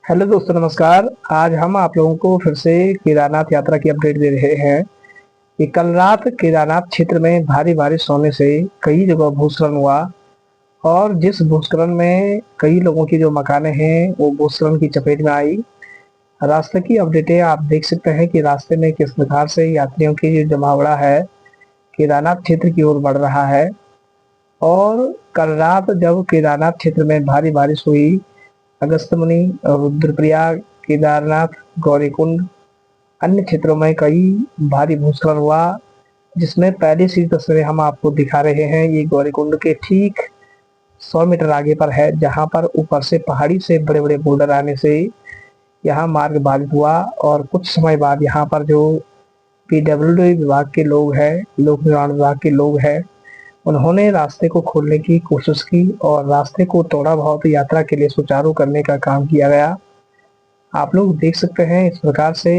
Hello दोस्तों, नमस्कार। आज हम आप लोगों को फिर से केदारनाथ यात्रा की अपडेट दे रहे हैं कि कल रात केदारनाथ क्षेत्र में भारी बारिश होने से कई जगह भूस्खलन हुआ। और जिस भूस्खलन में कई लोगों की जो मकानें हैं वो भूस्खलन की चपेट में आई। रास्ते की अपडेटें आप देख सकते हैं कि रास्ते में किस प्रकार से यात्रियों की जो जमावड़ा है केदारनाथ क्षेत्र की ओर बढ़ रहा है। और कल रात जब केदारनाथ क्षेत्र में भारी बारिश हुई, अगस्त्यमुनि, रुद्रप्रयाग, केदारनाथ, गौरीकुंड, अन्य क्षेत्रों में कई भारी भूस्खलन हुआ। जिसमें पहली सी तस्वीरें हम आपको दिखा रहे हैं, ये गौरीकुंड के ठीक 100 मीटर आगे पर है, जहां पर ऊपर से पहाड़ी से बड़े बड़े बोल्डर आने से यहाँ मार्ग बाधित हुआ। और कुछ समय बाद यहाँ पर जो पीडब्ल्यूडी विभाग के लोग हैं, लोक निर्माण विभाग के लोग हैं, उन्होंने रास्ते को खोलने की कोशिश की और रास्ते को थोड़ा बहुत यात्रा के लिए सुचारू करने का काम किया गया। आप लोग देख सकते हैं इस प्रकार से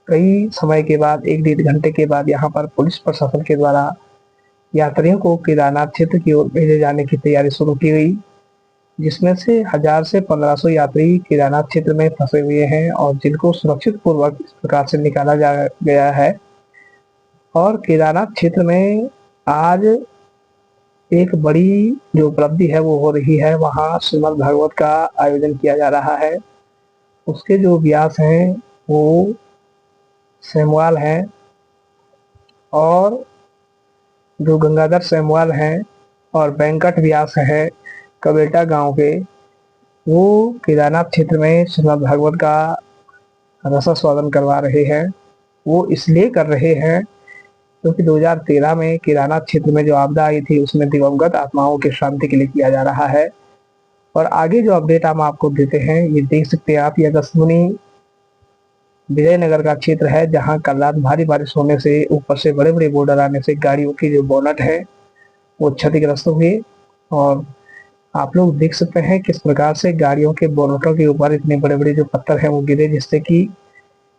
कई समय के बाद, 1 डेढ़ घंटे के बाद यहाँ पर पुलिस प्रशासन के द्वारा यात्रियों को केदारनाथ क्षेत्र की ओर भेजे जाने की तैयारी शुरू की गई। जिसमें से 1000 से 1500 यात्री केदारनाथ क्षेत्र में फंसे हुए हैं और जिनको सुरक्षित पूर्वक इस प्रकार से निकाला जा गया है। और केदारनाथ क्षेत्र में आज एक बड़ी जो उपलब्धि है वो हो रही है, वहाँ श्रीमद् भागवत का आयोजन किया जा रहा है। उसके जो व्यास हैं वो सेमवाल हैं, और जो गंगाधर सेमवाल हैं और वेंकट व्यास है कबेटा गांव के, वो केदारनाथ क्षेत्र में श्रीमद् भागवत का रसास्वादन करवा रहे हैं। वो इसलिए कर रहे हैं क्योंकि 2013 में केदारनाथ क्षेत्र में जो आपदा आई थी उसमें दिवंगत आत्माओं की शांति के लिए किया जा रहा है। और आगे जो अपडेट हम आपको देते हैं, ये देख सकते हैं आप, ये अगस्त्यमुनि विजयनगर का क्षेत्र है, जहां कल रात भारी बारिश होने से ऊपर से बड़े बड़े बोल्डर आने से गाड़ियों की जो बोनट है वो क्षतिग्रस्त हुए। और आप लोग देख सकते हैं किस प्रकार से गाड़ियों के बोनटों के ऊपर इतने बड़े बड़े जो पत्थर हैं वो गिरे, जिससे कि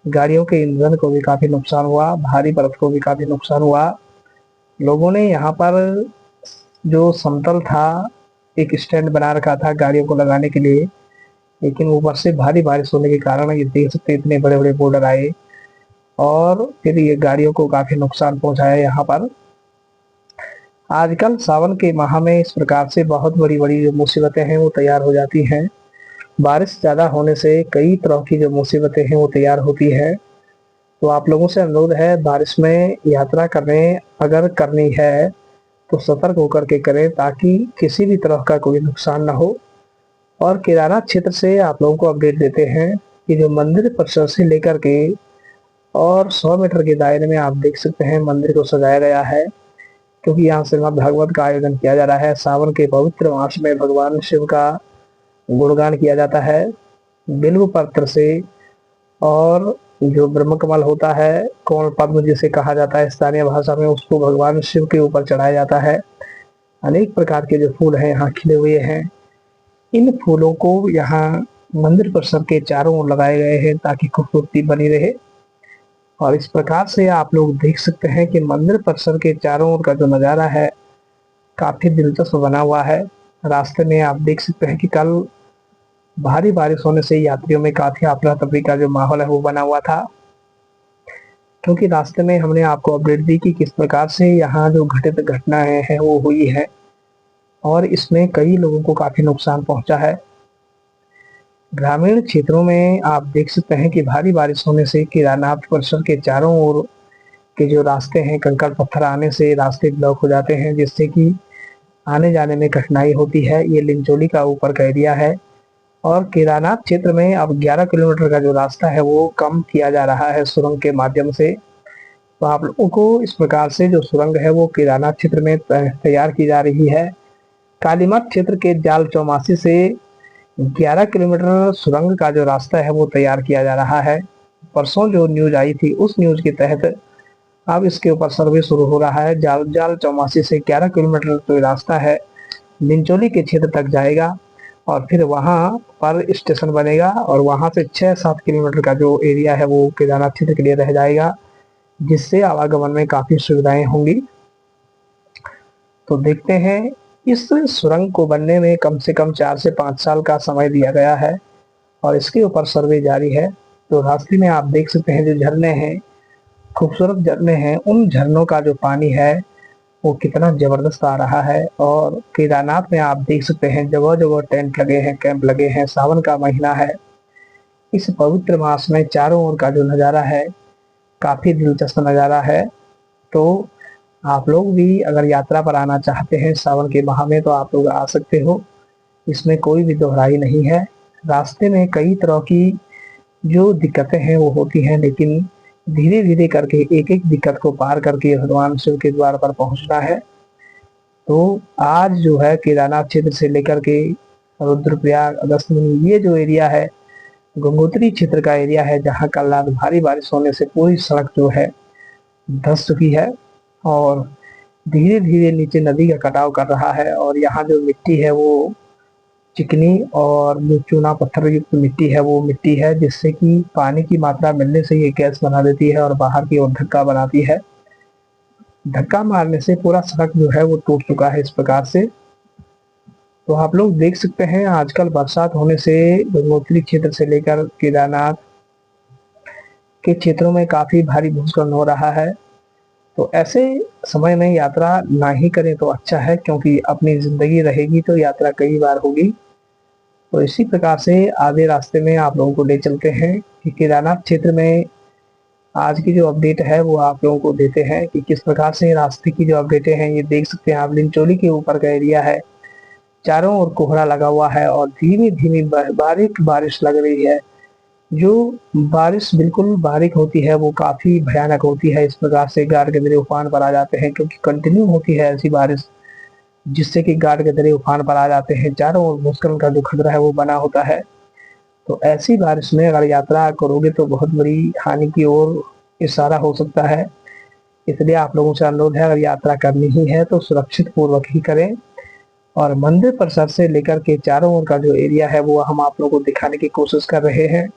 गाड़ियों के ईंधन को भी काफी नुकसान हुआ, भारी बर्फ को भी काफी नुकसान हुआ। लोगों ने यहाँ पर जो समतल था एक स्टैंड बना रखा था गाड़ियों को लगाने के लिए, लेकिन ऊपर से भारी बारिश होने के कारण ये देख सकते इतने बड़े बड़े बोल्डर आए और फिर ये गाड़ियों को काफी नुकसान पहुंचाया। यहाँ पर आजकल सावन के माह में इस प्रकार से बहुत बड़ी बड़ी जो मुसीबतें हैं वो तैयार हो जाती हैं। बारिश ज्यादा होने से कई तरह की जो मुसीबतें हैं वो तैयार होती है। तो आप लोगों से अनुरोध है, बारिश में यात्रा करने अगर करनी है तो सतर्क होकर के करें, ताकि किसी भी तरह का कोई नुकसान ना हो। और केदारनाथ क्षेत्र से आप लोगों को अपडेट देते हैं कि जो मंदिर परिसर से लेकर के और 100 मीटर के दायरे में आप देख सकते हैं मंदिर को सजाया गया है, क्योंकि यहाँ श्रीमद् भागवत का आयोजन किया जा रहा है। सावन के पवित्र मास में भगवान शिव का गुणगान किया जाता है बिल्व पत्र से, और जो ब्रह्म कमल होता है, कमल पद्म जिसे कहा जाता है स्थानीय भाषा में, उसको भगवान शिव के ऊपर चढ़ाया जाता है। अनेक प्रकार के जो फूल हैं यहाँ खिले हुए हैं। इन फूलों को यहाँ मंदिर परिसर के चारों ओर लगाए गए हैं ताकि खूबसूरती बनी रहे। और इस प्रकार से आप लोग देख सकते हैं कि मंदिर परिसर के चारों ओर का जो नज़ारा है काफी दिलचस्प बना हुआ है। रास्ते में आप देख सकते हैं कि कल भारी बारिश होने से यात्रियों में काफी अफरा तफरी का जो माहौल है वो बना हुआ था, क्योंकि रास्ते में हमने आपको अपडेट दी कि किस प्रकार से यहाँ जो घटित घटनाएं हैं वो हुई है और इसमें कई लोगों को काफी नुकसान पहुंचा है। ग्रामीण क्षेत्रों में आप देख सकते हैं कि भारी बारिश होने से केदारनाथ परिसर के चारों ओर के जो रास्ते हैं, कंकड़ पत्थर आने से रास्ते ब्लॉक हो जाते हैं, जिससे कि आने जाने में कठिनाई होती है। ये लिंचोली का ऊपर का एरिया है और केदारनाथ क्षेत्र में अब 11 किलोमीटर का जो रास्ता है वो कम किया जा रहा है सुरंग के माध्यम से। तो आप लोगों को इस प्रकार से जो सुरंग है वो केदारनाथ क्षेत्र में तैयार की जा रही है। कालीमठ क्षेत्र के जाल चौमासी से 11 किलोमीटर सुरंग का जो रास्ता है वो तैयार किया जा रहा है। परसों जो न्यूज आई थी उस न्यूज के तहत अब इसके ऊपर सर्वे शुरू हो रहा है। जाल चौमासी से 11 किलोमीटर जो रास्ता है लिंचोली के क्षेत्र तक जाएगा और फिर वहां पर स्टेशन बनेगा और वहां से 6-7 किलोमीटर का जो एरिया है वो केदारनाथ क्षेत्र के लिए रह जाएगा, जिससे आवागमन में काफी सुविधाएं होंगी। तो देखते हैं, इस सुरंग को बनने में कम से कम 4 से 5 साल का समय दिया गया है और इसके ऊपर सर्वे जारी है। तो रास्ते में आप देख सकते हैं जो झरने हैं, खूबसूरत झरने हैं, उन झरनों का जो पानी है वो कितना जबरदस्त आ रहा है। और केदारनाथ में आप देख सकते हैं जगह जगह टेंट लगे हैं, कैंप लगे हैं। सावन का महीना है, इस पवित्र मास में चारों ओर का जो नज़ारा है काफी दिलचस्प नज़ारा है। तो आप लोग भी अगर यात्रा पर आना चाहते हैं सावन के माह में तो आप लोग आ सकते हो, इसमें कोई भी दोहराई नहीं है। रास्ते में कई तरह की जो दिक्कतें हैं वो होती हैं, लेकिन धीरे धीरे करके एक एक दिक्कत को पार करके भगवान शिव के द्वार पर पहुंचना है। तो आज जो है केदारनाथ क्षेत्र से लेकर के रुद्रप्रयाग, अगस्त्यमुनि, ये जो एरिया है गंगोत्री क्षेत्र का एरिया है, जहाँ कल रात भारी बारिश होने से पूरी सड़क जो है धंस चुकी है और धीरे धीरे नीचे नदी का कटाव कर रहा है। और यहाँ जो मिट्टी है वो चिकनी और जो चूना पत्थर युक्त मिट्टी है वो मिट्टी है जिससे कि पानी की मात्रा मिलने से ये गैस बना देती है और बाहर की ओर धक्का बनाती है। धक्का मारने से पूरा सड़क जो है वो टूट चुका है इस प्रकार से। तो आप लोग देख सकते हैं आजकल बरसात होने से गंगोत्री क्षेत्र से लेकर केदारनाथ के क्षेत्रों में काफी भारी भूस्खलन हो रहा है। तो ऐसे समय में यात्रा ना ही करें तो अच्छा है, क्योंकि अपनी जिंदगी रहेगी तो यात्रा कई बार होगी। तो इसी प्रकार से आधे रास्ते में आप लोगों को ले चलते हैं कि केदारनाथ क्षेत्र में आज की जो अपडेट है वो आप लोगों को देते हैं कि किस प्रकार से रास्ते की जो अपडेटें हैं। ये देख सकते हैं आप, लिंचोली के ऊपर का एरिया है, चारों ओर कोहरा लगा हुआ है और धीमी धीमी बारीक बारिश लग रही है। जो बारिश बिल्कुल बारीक होती है वो काफी भयानक होती है। इस प्रकार से गाढ़ गहरे उफान पर आ जाते हैं, क्योंकि कंटिन्यू होती है ऐसी बारिश जिससे कि गाढ़ गहरे उफान पर आ जाते हैं। चारों ओर भूस्खलन का जो खतरा है वो बना होता है। तो ऐसी बारिश में अगर यात्रा करोगे तो बहुत बड़ी हानि की ओर इशारा हो सकता है। इसलिए आप लोगों से अनुरोध है, अगर यात्रा करनी ही है तो सुरक्षित पूर्वक ही करें। और मंदिर परिसर से लेकर के चारों ओर का जो एरिया है वो हम आप लोगों को दिखाने की कोशिश कर रहे हैं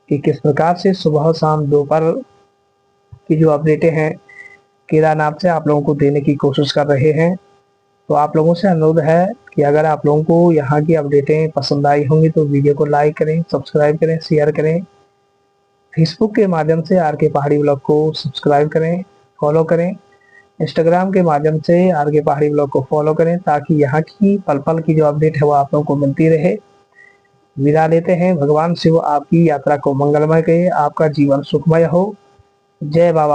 कि किस प्रकार से सुबह शाम दोपहर की जो अपडेटें हैं केदारनाथ से आप लोगों को देने की कोशिश कर रहे हैं। तो आप लोगों से अनुरोध है कि अगर आप लोगों को यहाँ की अपडेटें पसंद आई होंगी तो वीडियो को लाइक करें, सब्सक्राइब करें, शेयर करें। फेसबुक के माध्यम से आर के पहाड़ी ब्लॉग को सब्सक्राइब करें, फॉलो करें। इंस्टाग्राम के माध्यम से आर के पहाड़ी ब्लॉग को फॉलो करें, ताकि यहाँ की पल पल की जो अपडेट है वो आप लोगों को मिलती रहे। विदा लेते हैं। भगवान शिव आपकी यात्रा को मंगलमय करे, आपका जीवन सुखमय हो। जय बाबा।